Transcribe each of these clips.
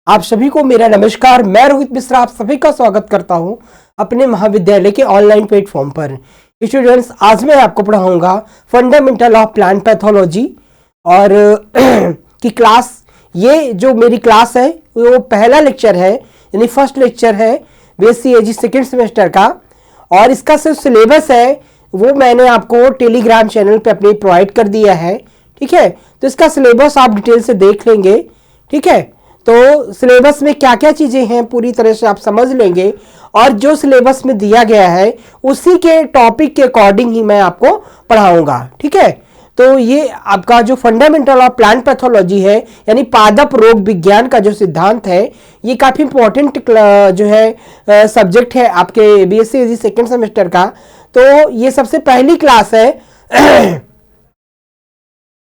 आप सभी को मेरा नमस्कार। मैं रोहित मिश्रा आप सभी का स्वागत करता हूं अपने महाविद्यालय के ऑनलाइन प्लेटफॉर्म पर। स्टूडेंट्स, आज मैं आपको पढ़ाऊंगा फंडामेंटल ऑफ प्लांट पैथोलॉजी और की क्लास। ये जो मेरी क्लास है वो पहला लेक्चर है, यानी फर्स्ट लेक्चर है बीएससी एजी सेकेंड सेमेस्टर का। और इसका जो सिलेबस है वो मैंने आपको टेलीग्राम चैनल पे अपने प्रोवाइड कर दिया है। ठीक है, तो इसका सिलेबस आप डिटेल से देख लेंगे। ठीक है, तो सिलेबस में क्या क्या चीजें हैं पूरी तरह से आप समझ लेंगे और जो सिलेबस में दिया गया है उसी के टॉपिक के अकॉर्डिंग ही मैं आपको पढ़ाऊंगा। ठीक है, तो ये आपका जो फंडामेंटल ऑफ प्लांट पैथोलॉजी है, यानी पादप रोग विज्ञान का जो सिद्धांत है, ये काफी इंपॉर्टेंट जो है सब्जेक्ट है आपके बीएससी सेकेंड सेमेस्टर का। तो ये सबसे पहली क्लास है।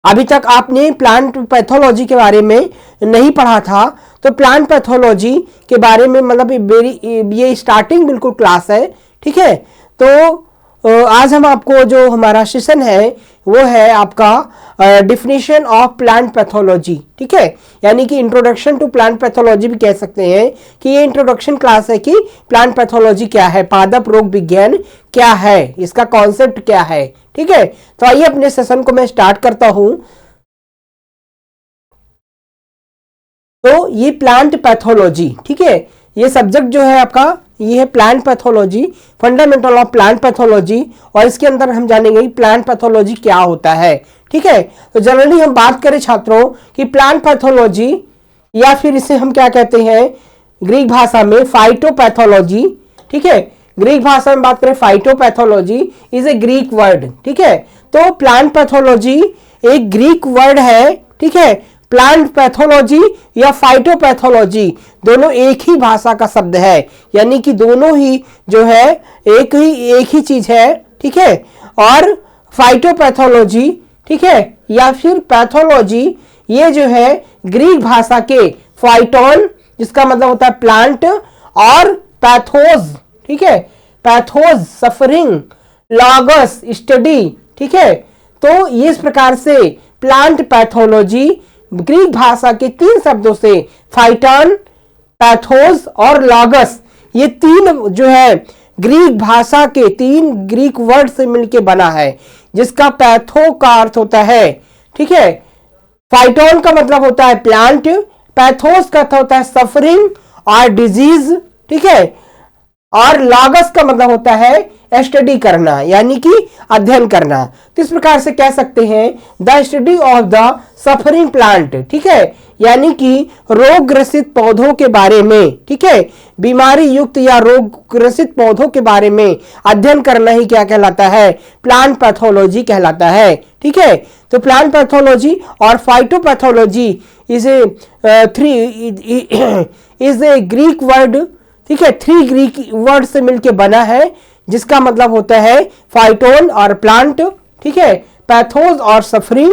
अभी तक आपने प्लांट पैथोलॉजी के बारे में नहीं पढ़ा था, तो प्लांट पैथोलॉजी के बारे में मतलब ये स्टार्टिंग बिल्कुल क्लास है। ठीक है, तो आज हम आपको जो हमारा सेशन है वो है आपका डिफिनेशन ऑफ प्लांट पैथोलॉजी। ठीक है, यानी कि इंट्रोडक्शन टू प्लांट पैथोलॉजी भी कह सकते हैं कि ये इंट्रोडक्शन क्लास है कि प्लांट पैथोलॉजी क्या है, पादप रोग विज्ञान क्या है, इसका कॉन्सेप्ट क्या है। ठीक है, तो आइए अपने सेशन को मैं स्टार्ट करता हूं। तो ये प्लांट पैथोलॉजी, ठीक है, ये सब्जेक्ट जो है आपका ये है plant pathology, fundamental of plant pathology. और इसके अंदर हम जानेंगे प्लांट पैथोलॉजी क्या होता है। ठीक है, तो जनरली हम बात करें छात्रों कि प्लांट पैथोलॉजी या फिर इसे हम क्या कहते हैं ग्रीक भाषा में फाइटोपैथोलॉजी। ठीक है, ग्रीक भाषा में बात करें phytopathology is a Greek word. ठीक है, तो प्लांट पैथोलॉजी एक ग्रीक वर्ड है। ठीक है, प्लांट पैथोलॉजी या फाइटोपैथोलॉजी दोनों एक ही भाषा का शब्द है, यानी कि दोनों ही जो है एक ही चीज है। ठीक है, और फाइटोपैथोलॉजी, ठीक है, या फिर पैथोलॉजी, ये जो है ग्रीक भाषा के फाइटोन जिसका मतलब होता है प्लांट और पैथोस, ठीक है, पैथोस सफरिंग, लॉगस स्टडी। ठीक है, तो इस प्रकार से प्लांट पैथोलॉजी ग्रीक भाषा के तीन शब्दों से फाइटन, पैथोस और लॉगस, ये तीन जो है ग्रीक भाषा के तीन ग्रीक वर्ड से मिलकर बना है, जिसका पैथो का अर्थ होता है, ठीक है, फाइटोन का मतलब होता है प्लांट, पैथोस का अर्थ होता है सफरिंग और डिजीज। ठीक है, और लॉगस का मतलब होता है स्टडी करना, यानी कि अध्ययन करना। तो इस प्रकार से कह सकते हैं the study of the suffering plant. ठीक है, यानी कि रोग ग्रसित पौधों के बारे में, ठीक है, बीमारी युक्त या रोग ग्रसित पौधों के बारे में अध्ययन करना ही क्या कहलाता है, प्लांट पैथोलॉजी कहलाता है। ठीक है, तो प्लांट पैथोलॉजी और phytopathology is a Greek word. ठीक है, थ्री ग्रीक वर्ड से मिलकर बना है, जिसका मतलब होता है फाइटोन और प्लांट, ठीक है, पैथोस और सफरिंग,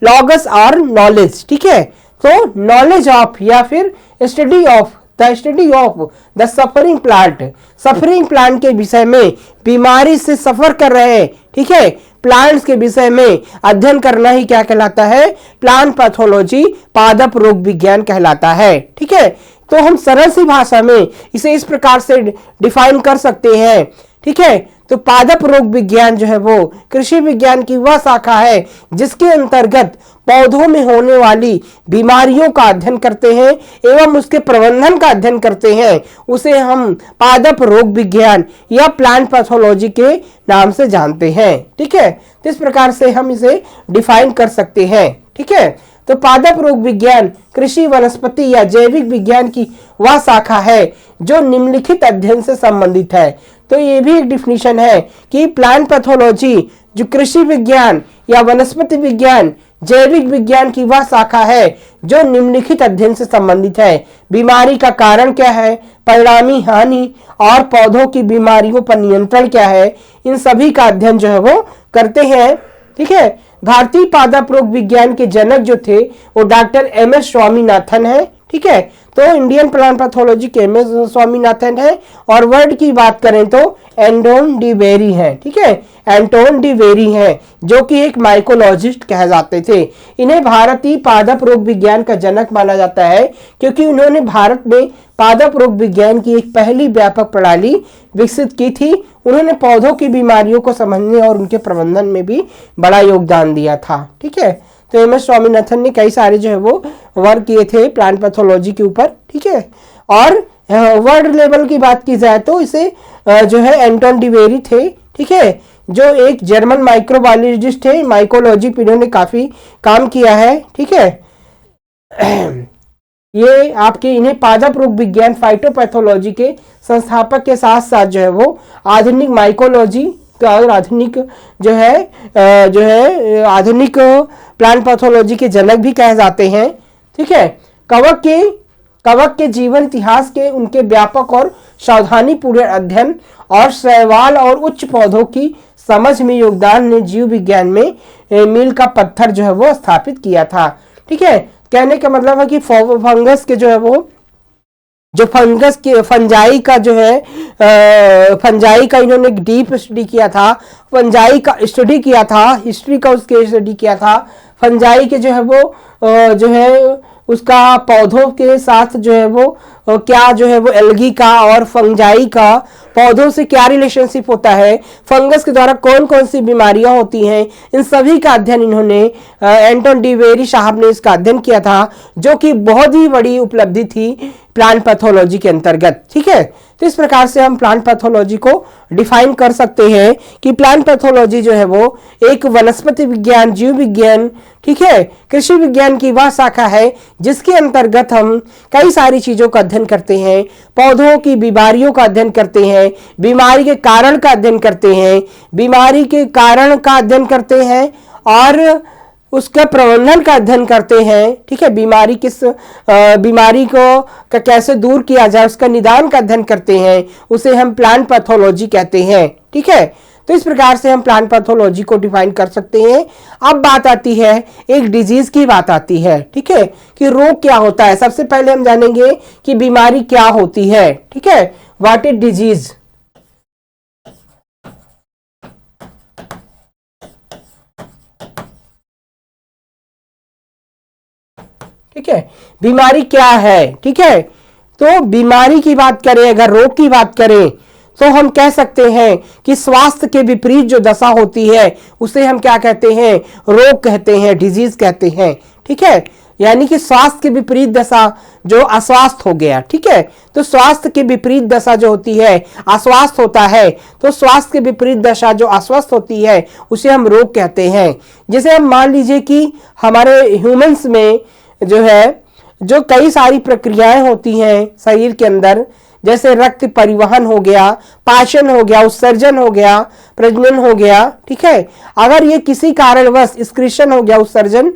लॉगस और नॉलेज। ठीक है, तो नॉलेज ऑफ या फिर study of the suffering plant, suffering plant के विषय में, बीमारी से सफर कर रहे, ठीक है, प्लांट्स के विषय में अध्ययन करना ही क्या कहलाता है, प्लांट पैथोलॉजी, पादप रोग विज्ञान कहलाता है। ठीक है, तो हम सरल सी भाषा में इसे इस प्रकार से डिफाइन कर सकते हैं। ठीक है, तो पादप रोग विज्ञान जो है वो कृषि विज्ञान की वह शाखा है जिसके अंतर्गत पौधों में होने वाली बीमारियों का अध्ययन करते हैं एवं उसके प्रबंधन का अध्ययन करते हैं। उसे हम पादप रोग विज्ञान या प्लांट पैथोलॉजी के नाम से जानते हैं। ठीक है, तो इस प्रकार से हम इसे डिफाइन कर सकते हैं। ठीक है, तो पादप रोग विज्ञान कृषि, वनस्पति या जैविक विज्ञान की वह शाखा है जो निम्नलिखित अध्ययन से संबंधित है। तो ये भी एक डिफिनीशन है कि प्लांट पैथोलॉजी जो कृषि विज्ञान या वनस्पति विज्ञान, जैविक विज्ञान की वह शाखा है जो निम्नलिखित अध्ययन से संबंधित है। बीमारी का कारण क्या है, परिणामी हानि और पौधों की बीमारियों पर नियंत्रण क्या है, इन सभी का अध्ययन जो है वो करते हैं। ठीक है, भारतीय पादप रोग विज्ञान के जनक जो थे वो डॉक्टर एमएस स्वामीनाथन है। ठीक है, तो इंडियन प्लांट पैथोलॉजी के एमएस स्वामीनाथन है। और वर्ड की बात करें तो एंटोन डी वेरी हैं, ठीक है, एंटोन डी वेरी हैं, जो कि एक माइकोलॉजिस्ट कहे जाते थे। इन्हें भारतीय पादप रोग विज्ञान का जनक माना जाता है, क्योंकि उन्होंने भारत में पादप रोग विज्ञान की एक पहली व्यापक प्रणाली विकसित की थी। उन्होंने पौधों की बीमारियों को समझने और उनके प्रबंधन में भी बड़ा योगदान दिया था, ठीक है। तो एम एस स्वामीनाथन ने कई सारे जो है वो वर्क किए थे प्लांट पैथोलॉजी के ऊपर, ठीक है। और वर्ल्ड लेवल की बात की जाए तो इसे जो है एंटोन डी वेरी थे, ठीक है, जो एक जर्मन माइक्रोबायोलॉजिस्ट थे, माइकोलॉजी पे इन्होंने काफी काम किया है, ठीक है। ये आपके इन्हें पादप रोग विज्ञान फाइटोपैथोलॉजी के संस्थापक के साथ साथ जो है वो आधुनिक माइकोलॉजी और आधुनिक जो है आधुनिक प्लांट पैथोलॉजी के जनक भी कहे जाते हैं, ठीक है। कवक के जीवन इतिहास के उनके व्यापक और सावधानी पूर्ण अध्ययन और शैवाल और उच्च पौधों की समझ में योगदान ने जीव विज्ञान में मील का पत्थर जो है वो स्थापित किया था, ठीक है। कहने का मतलब है कि फंगस के जो है वो जो फंगस के फंजाई का जो है फंजाई का इन्होंने डीप स्टडी किया था, फंजाई का स्टडी किया था, हिस्ट्री का उसके स्टडी किया था, फंजाई के जो है वो जो है उसका पौधों के साथ जो है वो क्या जो है वो एल्गी का और फंजाई का पौधों से क्या रिलेशनशिप होता है, फंगस के द्वारा कौन कौन सी बीमारियां होती हैं, इन सभी का अध्ययन इन्होंने एंटोन डी वेरी साहब ने इसका अध्ययन किया था, जो कि बहुत ही बड़ी उपलब्धि थी प्लांट पैथोलॉजी के अंतर्गत, ठीक है। तो इस प्रकार से हम प्लांट पैथोलॉजी को डिफाइन कर सकते हैं कि प्लांट पैथोलॉजी जो है वो एक वनस्पति विज्ञान, जीव विज्ञान, ठीक है, कृषि विज्ञान की वह शाखा है जिसके अंतर्गत हम कई सारी चीजों का अध्ययन करते हैं, पौधों की बीमारियों का अध्ययन करते हैं, बीमारी के कारण का अध्ययन करते हैं, बीमारी के कारण का अध्ययन करते हैं और उसका प्रबंधन का अध्ययन करते हैं, ठीक है। बीमारी को कैसे दूर किया जाए उसका निदान का अध्ययन करते हैं, उसे हम प्लांट पैथोलॉजी कहते हैं, ठीक है। तो इस प्रकार से हम प्लांट पैथोलॉजी को डिफाइन कर सकते हैं। अब बात आती है एक डिजीज की बात आती है, ठीक है, कि रोग क्या होता है। सबसे पहले हम जानेंगे कि बीमारी क्या होती है, ठीक है, व्हाट इज डिजीज। ठीक है, बीमारी क्या है, ठीक है। तो बीमारी की बात करें, अगर रोग की बात करें तो हम कह सकते हैं कि स्वास्थ्य के विपरीत जो दशा होती है उसे हम क्या कहते हैं, रोग कहते हैं, डिजीज कहते हैं, ठीक है। यानी कि स्वास्थ्य के विपरीत दशा जो अस्वास्थ्य हो गया, ठीक है। तो स्वास्थ्य के विपरीत दशा जो होती है अस्वास्थ्य होता है, तो स्वास्थ्य के विपरीत दशा जो अस्वस्थ होती है उसे हम रोग कहते हैं। जैसे हम मान लीजिए कि हमारे ह्यूमंस में जो है जो कई सारी प्रक्रियाएं होती हैं शरीर के अंदर, जैसे रक्त परिवहन हो गया, पाचन हो गया, उत्सर्जन हो गया, प्रजनन हो गया, ठीक है। अगर ये किसी कारणवश एक्सक्रीशन हो गया, उत्सर्जन,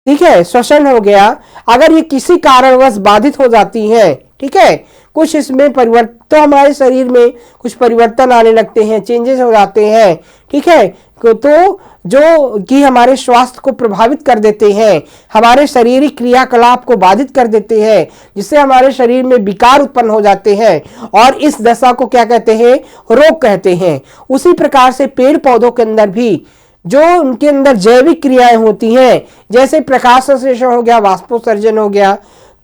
ठीक है, श्वसन हो गया, अगर ये किसी कारणवश बाधित हो जाती है, ठीक है, कुछ इसमें परिवर्तन, तो हमारे शरीर में कुछ परिवर्तन आने लगते हैं, चेंजेस हो जाते हैं, ठीक है। तो जो कि हमारे स्वास्थ्य को प्रभावित कर देते हैं, हमारे शारीरिक क्रियाकलाप को बाधित कर देते हैं, जिससे हमारे शरीर में विकार उत्पन्न हो जाते हैं और इस दशा को क्या कहते हैं, रोग कहते हैं। उसी प्रकार से पेड़ पौधों के अंदर भी जो उनके अंदर जैविक क्रियाएं होती हैं, जैसे प्रकाश संश्लेषण हो गया, वाष्पोत्सर्जन हो गया,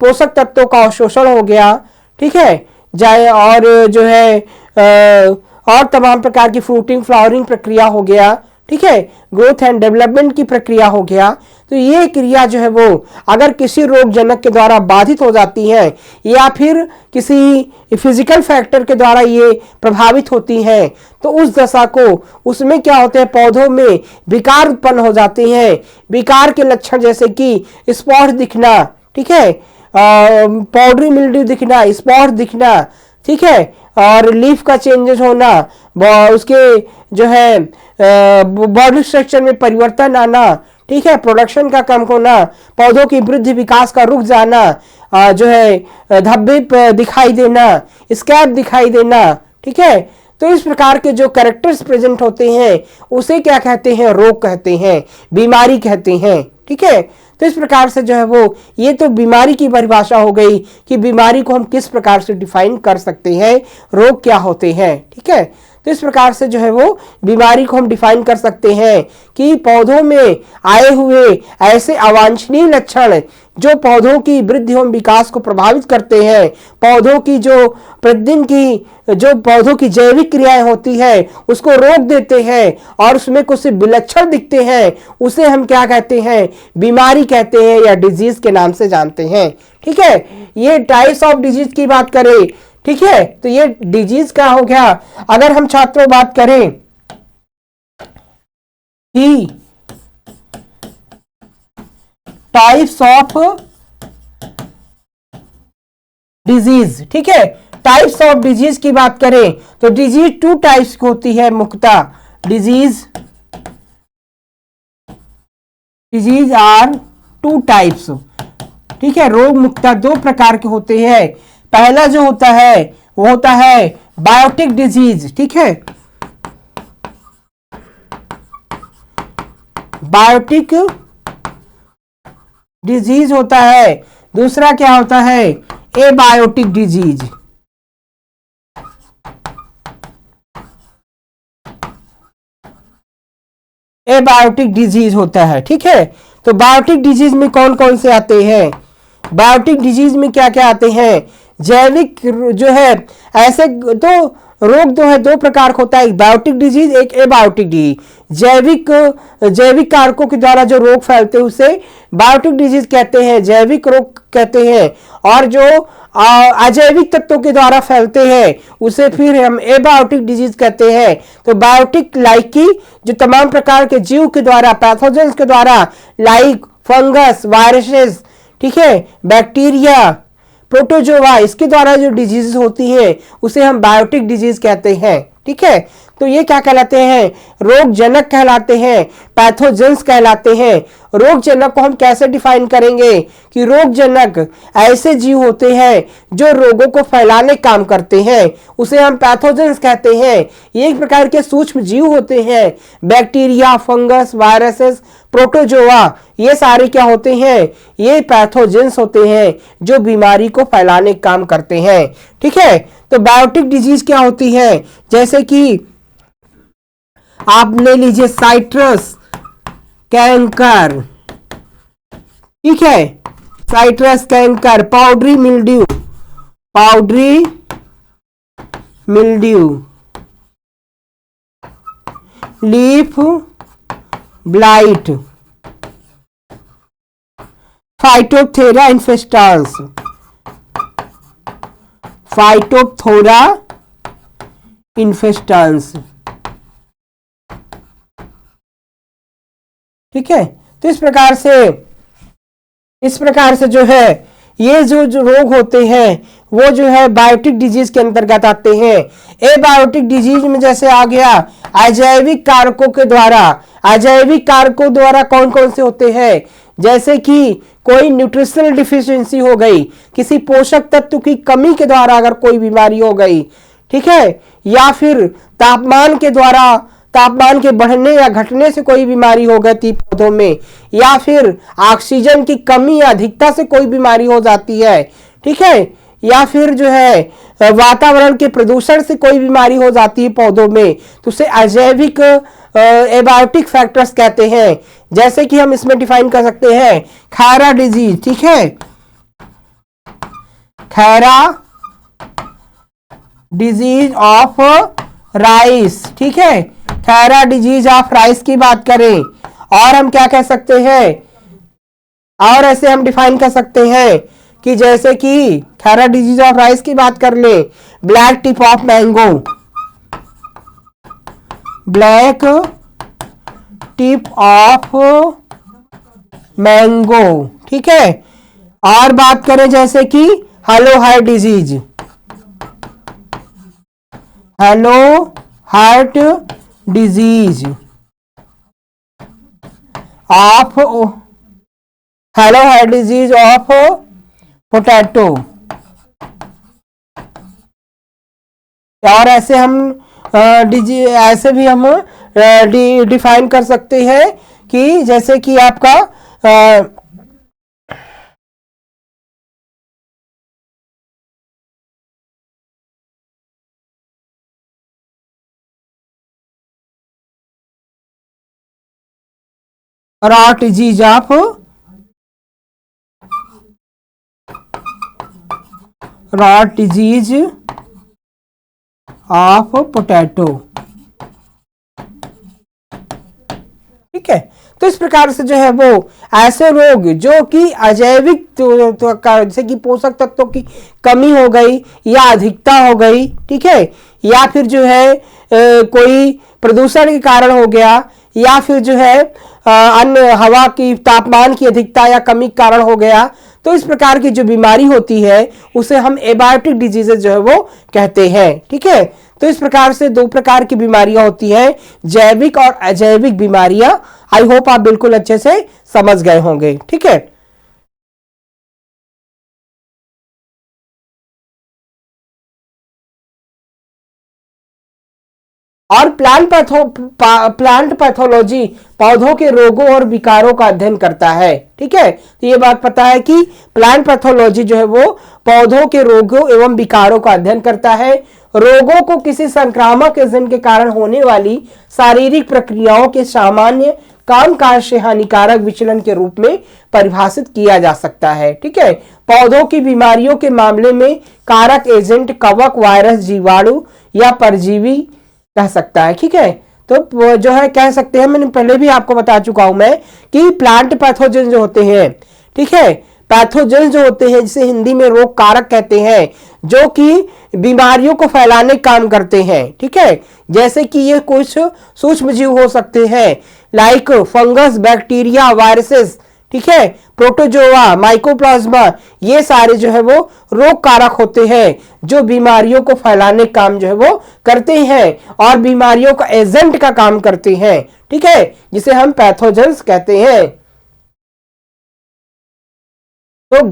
पोषक तत्वों का अवशोषण हो गया, ठीक है, और जो है और तमाम प्रकार की फ्रूटिंग फ्लावरिंग प्रक्रिया हो गया, ठीक है, ग्रोथ एंड डेवलपमेंट की प्रक्रिया हो गया। तो ये क्रिया जो है वो अगर किसी रोग जनक के द्वारा बाधित हो जाती है या फिर किसी फिजिकल फैक्टर के द्वारा ये प्रभावित होती हैं, तो उस दशा को उसमें क्या होते हैं, पौधों में विकार उत्पन्न हो जाते हैं। विकार के लक्षण जैसे कि स्पॉट दिखना, ठीक है, पाउडरी मिल्ड्यू दिखना, स्पॉट दिखना, ठीक है, और लीफ का चेंजेस होना, उसके जो है बॉडी स्ट्रक्चर में परिवर्तन आना, ठीक है, प्रोडक्शन का कम होना, पौधों की वृद्धि विकास का रुक जाना, जो है धब्बे दिखाई देना, स्कैब दिखाई देना, ठीक है। तो इस प्रकार के जो कैरेक्टर्स प्रेजेंट होते हैं उसे क्या कहते हैं, रोग कहते हैं, बीमारी कहते हैं, ठीक है। तो इस प्रकार से जो है वो ये तो बीमारी की परिभाषा हो गई कि बीमारी को हम किस प्रकार से डिफाइन कर सकते हैं, रोग क्या होते हैं, ठीक है। तो इस प्रकार से जो है वो बीमारी को हम डिफाइन कर सकते हैं कि पौधों में आए हुए ऐसे अवांछनीय लक्षण जो पौधों की वृद्धि एवं विकास को प्रभावित करते हैं, पौधों की जो प्रतिदिन की जो पौधों की जैविक क्रियाएं होती है उसको रोक देते हैं और उसमें कुछ विलक्षण दिखते हैं, उसे हम क्या कहते हैं, बीमारी कहते हैं या डिजीज के नाम से जानते हैं। ठीक है, ये टाइप्स ऑफ डिजीज की बात करें, ठीक है, तो ये डिजीज का हो गया। अगर हम छात्रों बात करें कि टाइप्स ऑफ डिजीज, ठीक है, टाइप्स ऑफ डिजीज की बात करें तो डिजीज टू टाइप्स की होती है मुख्यतः। डिजीज आर टू टाइप्स, ठीक है, रोग मुख्यतः दो प्रकार के होते हैं। पहला जो होता है वो होता है बायोटिक डिजीज, ठीक है, बायोटिक डिजीज होता है। दूसरा क्या होता है, एबायोटिक डिजीज। एबायोटिक डिजीज होता है, ठीक है। तो बायोटिक डिजीज में कौन कौन से आते हैं, बायोटिक डिजीज में क्या क्या आते हैं, जैविक जो है ऐसे तो रोग जो है दो प्रकार का होता है, एक बायोटिक डिजीज एक एबायोटिक डिजीज। जैविक कारकों के द्वारा जो रोग फैलते हैं उसे बायोटिक डिजीज कहते हैं, जैविक रोग कहते हैं, और जो अजैविक तत्वों के द्वारा फैलते हैं उसे फिर हम एबायोटिक डिजीज कहते हैं। तो बायोटिक लाइक की जो तमाम प्रकार के जीव के द्वारा, पैथोजेंस के द्वारा, लाइक फंगस, वायरसेस, ठीक है, बैक्टीरिया, प्रोटोजोआ, इसके द्वारा जो डिजीज होती है उसे हम बायोटिक डिजीज कहते हैं। ठीक है, तो ये क्या कहलाते हैं, रोग जनक कहलाते हैं, पैथोजेंस कहलाते हैं। रोग जनक को हम कैसे डिफाइन करेंगे कि रोग जनक ऐसे जीव होते हैं जो रोगों को फैलाने काम करते हैं, उसे हम पैथोजेंस कहते हैं। ये एक प्रकार के सूक्ष्म जीव होते हैं, बैक्टीरिया, फंगस, वायरसेस, प्रोटोजोआ, ये सारे क्या होते हैं, ये पैथोजेंस होते हैं जो बीमारी को फैलाने काम करते हैं। ठीक है, तो बायोटिक डिजीज क्या होती है, जैसे कि आप ले लीजिए साइट्रस कैंकर, ठीक है, citrus canker, powdery mildew, powdery mildew, leaf blight, Phytophthora infestans, Phytophthora infestans. ठीक है, तो इस प्रकार से जो है ये जो रोग होते हैं वो जो है बायोटिक डिजीज के अंतर्गत आते हैं। एबायोटिक डिजीज में जैसे आ गया अजैविक कारकों के द्वारा, अजैविक कारकों द्वारा कौन कौन से होते हैं, जैसे कि कोई न्यूट्रिशनल डिफिशियंसी हो गई, किसी पोषक तत्व की कमी के द्वारा अगर कोई बीमारी हो गई, ठीक है, या फिर तापमान के द्वारा, तापमान के बढ़ने या घटने से कोई बीमारी हो गई थी पौधों में, या फिर ऑक्सीजन की कमी या अधिकता से कोई बीमारी हो जाती है, ठीक है, या फिर जो है वातावरण के प्रदूषण से कोई बीमारी हो जाती है पौधों में, तो उसे अजैविक एबायोटिक फैक्टर्स कहते हैं। जैसे कि हम इसमें डिफाइन कर सकते हैं खैरा डिजीज, ठीक है, खैरा डिजीज ऑफ राइस, ठीक है, खैरा डिजीज ऑफ राइस की बात करें, और हम क्या कह सकते हैं, और ऐसे हम डिफाइन कर सकते हैं कि जैसे कि खैरा डिजीज ऑफ राइस की बात कर ले, black tip of mango, black tip of mango, ठीक है, और बात करें जैसे कि hello heart disease, hello heart disease of, hello heart disease of potato, और ऐसे हम ऐसे भी हम डिफाइन कर सकते हैं कि जैसे कि आपका रॉट डिजीज ऑफ पोटैटो। ठीक है, तो इस प्रकार से जो है वो ऐसे रोग जो कि अजैविक जैसे कि पोषक तत्वों की कमी हो गई या अधिकता हो गई, ठीक है, या फिर जो है कोई प्रदूषण के कारण हो गया, या फिर जो है अन्य हवा की तापमान की अधिकता या कमी के कारण हो गया, तो इस प्रकार की जो बीमारी होती है उसे हम एबायोटिक डिजीजेज जो है वो कहते हैं। ठीक है, तो इस प्रकार से दो प्रकार की बीमारियां होती हैं, जैविक और अजैविक बीमारियां। आई होप आप बिल्कुल अच्छे से समझ गए होंगे। ठीक है, और प्लांट पैथोलॉजी पौधों के रोगों और विकारों का अध्ययन करता है। ठीक है, तो ये बात पता है कि प्लांट पैथोलॉजी जो है वो पौधों के रोगों एवं विकारों का अध्ययन करता है। रोगों को किसी संक्रामक एजेंट के कारण होने वाली शारीरिक प्रक्रियाओं के सामान्य कामकाज से हानिकारक विचलन के रूप में परिभाषित किया जा सकता है। ठीक है, पौधों की बीमारियों के मामले में कारक एजेंट कवक, वायरस, जीवाणु या परजीवी कह सकता है। ठीक है, तो जो है कह सकते हैं, मैंने पहले भी आपको बता चुका हूं मैं कि प्लांट पैथोजन जो होते हैं, ठीक है, पैथोजन जो होते हैं जिसे हिंदी में रोग कारक कहते हैं, जो कि बीमारियों को फैलाने का काम करते हैं। ठीक है, जैसे कि ये कुछ सूक्ष्म जीव हो सकते हैं, लाइक फंगस, बैक्टीरिया, वायरसेस, ठीक है, प्रोटोजोआ, माइकोप्लाज्मा, ये सारे जो है वो रोग कारक होते हैं जो बीमारियों को फैलाने का काम जो है वो करते हैं और बीमारियों का एजेंट का काम करते हैं। ठीक है, जिसे हम पैथोजेंस कहते हैं। तो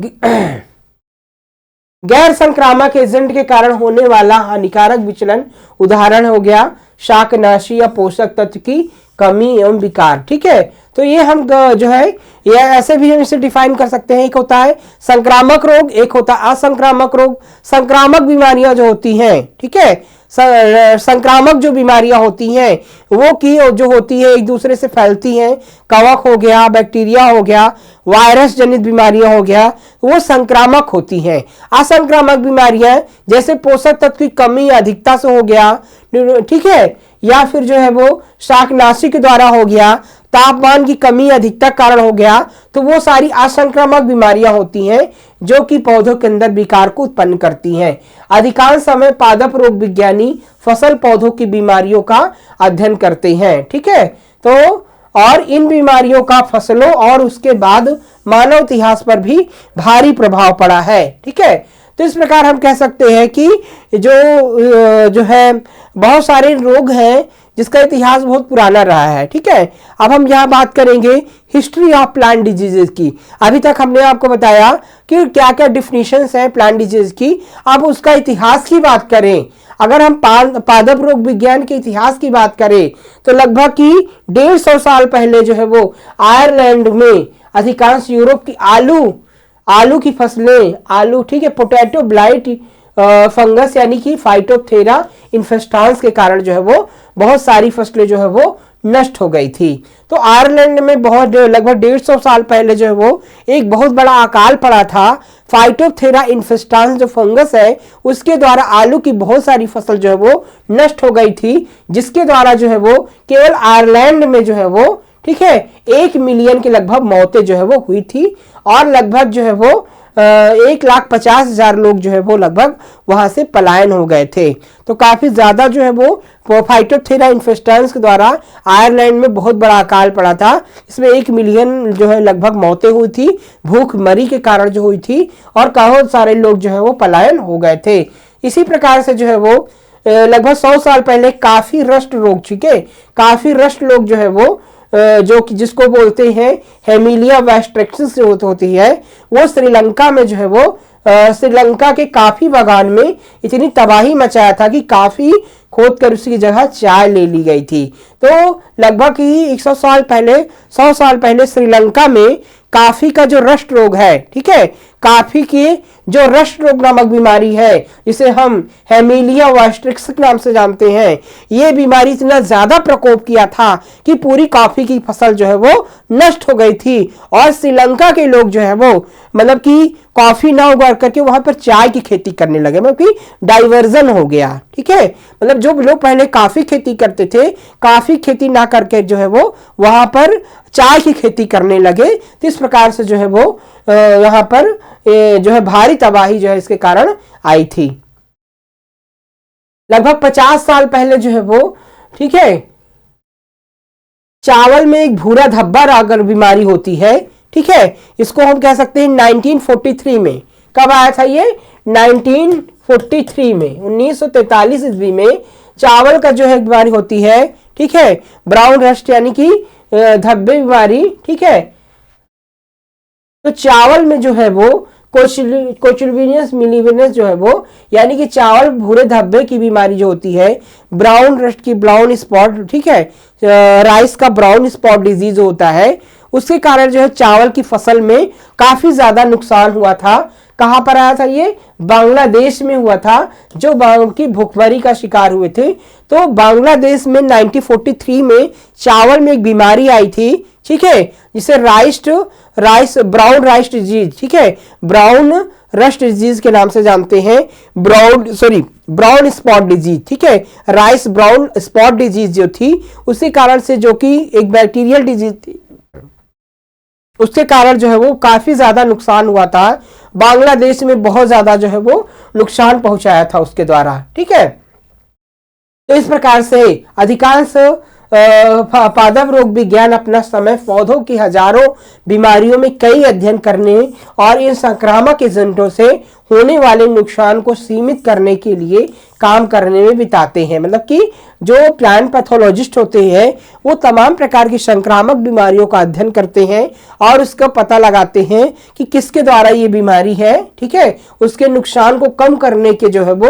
गैर संक्रामक एजेंट के कारण होने वाला हानिकारक विचलन उदाहरण हो गया शाकनाशी या पोषक तत्व की कमी एवं विकार। ठीक है, तो ये हम जो है ये ऐसे भी हम इसे डिफाइन कर सकते हैं, एक होता है संक्रामक रोग, एक होता है असंक्रामक रोग। संक्रामक बीमारियां जो होती हैं, ठीक है, संक्रामक जो बीमारियां होती हैं वो की जो होती है एक दूसरे से फैलती हैं, कवक हो गया, बैक्टीरिया हो गया, वायरस जनित बीमारियां हो गया, वो संक्रामक होती हैं। असंक्रामक बीमारियां जैसे पोषक तत्व की कमी अधिकता से हो गया, ठीक है, या फिर जो है वो शाकनाशी के द्वारा हो गया, तापमान की कमी अधिकता कारण हो गया, तो वो सारी असंक्रामक बीमारियां होती हैं जो कि पौधों के अंदर विकार को उत्पन्न करती हैं। अधिकांश समय पादप रोग विज्ञानी फसल पौधों की बीमारियों का अध्ययन करते हैं। ठीक है, तो और इन बीमारियों का फसलों और उसके बाद मानव इतिहास पर भी भारी प्रभाव पड़ा है। ठीक है, तो इस प्रकार हम कह सकते हैं कि जो है बहुत सारे रोग हैं जिसका इतिहास बहुत पुराना रहा है। ठीक है, अब हम यहाँ बात करेंगे हिस्ट्री ऑफ प्लांट डिजीजेज की। अभी तक हमने आपको बताया कि क्या क्या डिफिनीशंस है प्लांट डिजीज की। अब उसका इतिहास की बात करें, अगर हम पादप रोग विज्ञान के इतिहास की बात करें तो लगभग की 150 साल पहले जो है वो आयरलैंड में अधिकांश यूरोप की आलू की फसलें, आलू, ठीक है, पोटैटो ब्लाइट फंगस यानी कि फाइटोप्थेरा इन्फेस्टांस के कारण जो है वो बहुत सारी फसलें जो है वो नष्ट हो गई थी। तो आयरलैंड में बहुत लगभग 150 साल पहले जो है वो एक बहुत बड़ा अकाल पड़ा था। फाइटोप्थेरा इन्फेस्टांस जो फंगस है उसके द्वारा आलू की बहुत सारी फसल जो है वो नष्ट हो गई थी, जिसके द्वारा जो है वो केवल आयरलैंड में जो है वो, ठीक है, 1 मिलियन के लगभग मौतें जो है वो हुई थी और लगभग जो है वो 1,50,000 लोग जो है वो लगभग वहां से पलायन हो गए थे। तो काफी ज्यादा जो है वो फाइटोप्थेरा इन्फेस्टांस के द्वारा आयरलैंड में बहुत बड़ा अकाल पड़ा था। इसमें 1 मिलियन जो है लगभग मौतें हुई थी, भूखमरी के कारण जो हुई थी, और बहुत सारे लोग जो है वो पलायन हो गए थे। इसी प्रकार से जो है वो लगभग 100 साल पहले काफी रस्ट रोग, ठीक है, काफी रस्ट लोग जो है वो जो कि जिसको बोलते हैं हेमिलिया वेस्ट्रेक्सिस जो होती है, वो श्रीलंका में जो है वो श्रीलंका के काफी बागान में इतनी तबाही मचाया था कि काफी खोद कर उसकी जगह चाय ले ली गई थी। तो लगभग ही 100 साल पहले श्रीलंका में काफी का जो रस्ट रोग है, ठीक है, कॉफी की जो रस्ट रोग नामक बीमारी है, जिसे हम हेमिलिया वास्ट्रिक्स के नाम से जानते हैं, ये बीमारी इतना ज्यादा प्रकोप किया था कि पूरी कॉफी की फसल जो है वो नष्ट हो गई थी। और श्रीलंका के लोग जो है वो मतलब कि कॉफी ना उगा करके वहां पर चाय की खेती करने लगे, मतलब कि डाइवर्जन हो गया। ठीक है, मतलब जो लोग पहले कॉफी खेती करते थे, कॉफी खेती ना करके जो है वो वहां पर चाय की खेती करने लगे। तो इस प्रकार से जो है वो यहाँ पर जो है भारी तबाही जो है इसके कारण आई थी। लगभग 50 साल पहले जो है वो, ठीक है, चावल में एक भूरा धब्बा अगर बीमारी होती है, ठीक है, इसको हम कह सकते हैं 1943 में। कब आया था ये? 1943 में, 1943 ईस्वी में चावल का जो है बीमारी होती है, ठीक है, ब्राउन रस्ट यानी कि धब्बे बीमारी। ठीक है, तो चावल में जो है वो कोचिलविनियस मिलीवियस जो है वो, यानी कि चावल भूरे धब्बे की बीमारी जो होती है, ब्राउन रस्ट की ब्राउन स्पॉट, ठीक है, राइस का ब्राउन स्पॉट डिजीज होता है, उसके कारण जो है चावल की फसल में काफी ज्यादा नुकसान हुआ था। कहां पर आया था ये? बांग्लादेश में हुआ था, जो की भूखमरी का शिकार हुए थे। तो बांग्लादेश में 1943 में चावल में एक बीमारी आई थी, ठीक है, जिसे ब्राउन राइस डिजीज, ठीक है, ब्राउन रस्ट डिजीज के नाम से जानते हैं, ब्राउन स्पॉट डिजीज। ठीक है, राइस ब्राउन स्पॉट डिजीज जो थी, उसी कारण से, जो कि एक बैक्टीरियल डिजीज थी, उसके कारण जो है वो काफी ज्यादा नुकसान हुआ था। बांग्लादेश में बहुत ज्यादा जो है वो नुकसान पहुंचाया था उसके द्वारा। ठीक है, तो इस प्रकार से अधिकांश पादप रोग विज्ञान अपना समय पौधों की हजारों बीमारियों में कई अध्ययन करने और इन संक्रामक एजेंटों से होने वाले नुकसान को सीमित करने के लिए काम करने में बिताते हैं। मतलब कि जो प्लांट पैथोलॉजिस्ट होते हैं वो तमाम प्रकार की संक्रामक बीमारियों का अध्ययन करते हैं और उसका पता लगाते हैं कि किसके द्वारा ये बीमारी है, ठीक है, उसके नुकसान को कम करने के जो है वो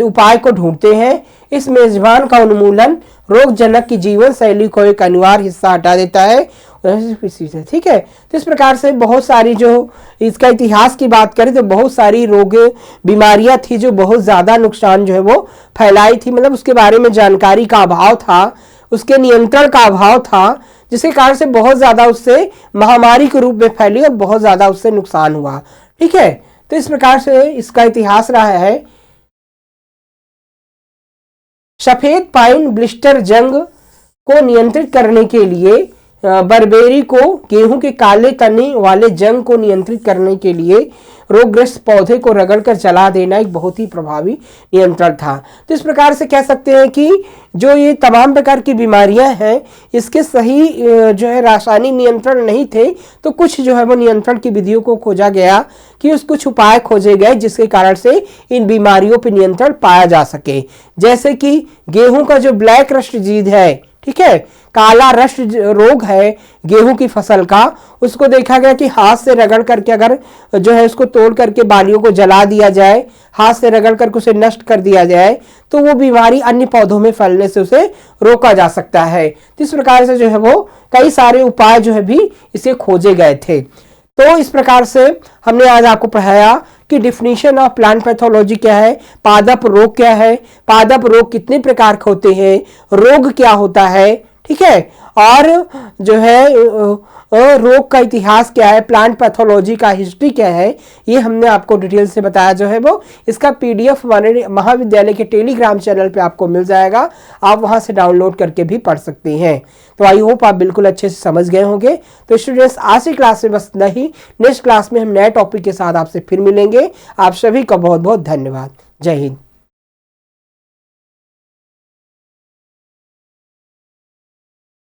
उपाय को ढूंढते हैं। इस मेजबान का उन्मूलन रोगजनक की जीवन शैली को एक अनिवार्य हिस्सा हटा देता है। ठीक है, तो इस प्रकार से बहुत सारी, जो इसका इतिहास की बात करें तो बहुत सारी रोग बीमारियां थी जो बहुत ज्यादा नुकसान जो है वो फैलाई थी। मतलब उसके बारे में जानकारी का अभाव था, उसके नियंत्रण का अभाव था, जिसके कारण से बहुत ज्यादा उससे महामारी के रूप में फैली और बहुत ज्यादा उससे नुकसान हुआ। ठीक है, तो इस प्रकार से इसका इतिहास रहा है। सफेद पाइन ब्लिस्टर जंग को नियंत्रित करने के लिए बरबेरी को गेहूं के काले तने वाले जंग को नियंत्रित करने के लिए रोगग्रस्त पौधे को रगड़कर जला देना एक बहुत ही प्रभावी नियंत्रण था। तो इस प्रकार से कह सकते हैं कि जो ये तमाम प्रकार की बीमारियां हैं, इसके सही जो है रासायनिक नियंत्रण नहीं थे, तो कुछ जो है वो नियंत्रण की विधियों को खोजा गया कि उस कुछ उपाय खोजे गए जिसके कारण से इन बीमारियों पर नियंत्रण पाया जा सके। जैसे कि गेहूं का जो ब्लैक रस्ट डिजीज है, ठीक है, काला रस्ट रोग है गेहूं की फसल का, उसको देखा गया कि हाथ से रगड़ करके अगर जो है उसको तोड़ करके बालियों को जला दिया जाए, हाथ से रगड़ करके उसे नष्ट कर दिया जाए, तो वो बीमारी अन्य पौधों में फैलने से उसे रोका जा सकता है। तो इस प्रकार से जो है वो कई सारे उपाय जो है भी इसे खोजे गए थे। तो इस प्रकार से हमने आज आपको पढ़ाया कि डिफिनीशन ऑफ प्लांट पैथोलॉजी क्या है, पादप रोग क्या है, पादप रोग कितने प्रकार के होते हैं, रोग क्या होता है, ठीक है, और जो है रोग का इतिहास क्या है, प्लांट पैथोलॉजी का हिस्ट्री क्या है, ये हमने आपको डिटेल से बताया जो है वो। इसका पीडीएफ हमारे महाविद्यालय के टेलीग्राम चैनल पे आपको मिल जाएगा, आप वहां से डाउनलोड करके भी पढ़ सकते हैं। तो आई होप आप बिल्कुल अच्छे से समझ गए होंगे। तो स्टूडेंट्स, आज की क्लास में बस नहीं, नेक्स्ट क्लास में हम नए टॉपिक के साथ आपसे फिर मिलेंगे। आप सभी का बहुत बहुत धन्यवाद। जय हिंद।